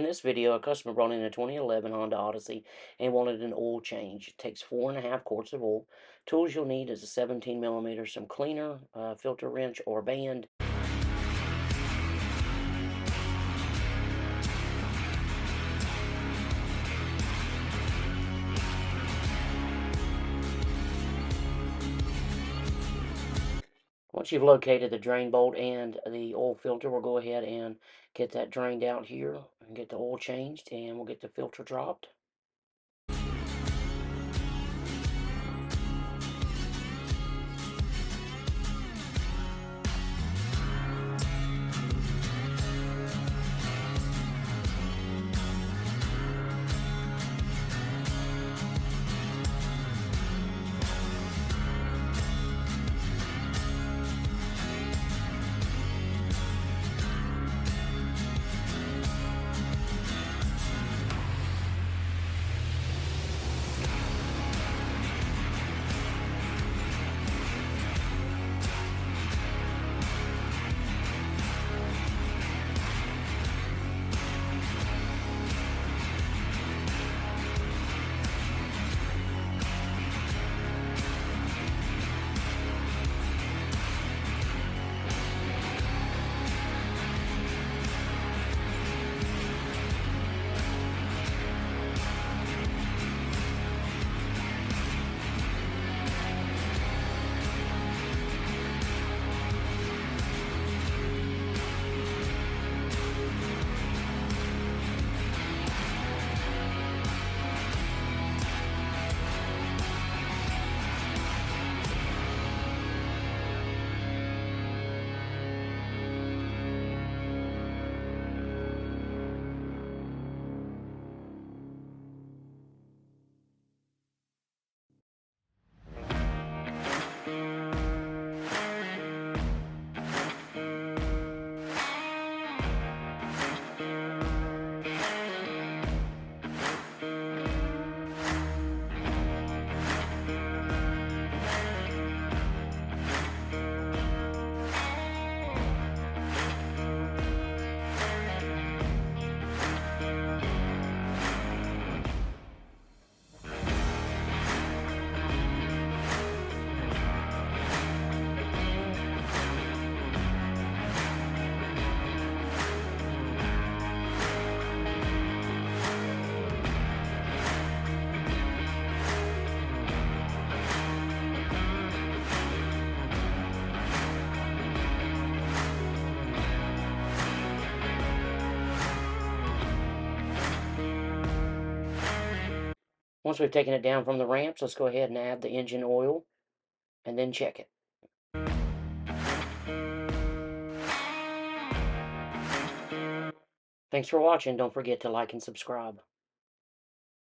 this video, a customer brought in a 2011 Honda Odyssey and wanted an oil change. It takes 4.5 quarts of oil. Tools you'll need is a 17 millimeter, some cleaner, filter wrench or band. Once you've located the drain bolt and the oil filter, we'll go ahead and get that drained out here and get the oil changed, and we'll get the filter dropped. Once we've taken it down from the ramps, let's go ahead and add the engine oil and then check it. Thanks for watching. Don't forget to like and subscribe.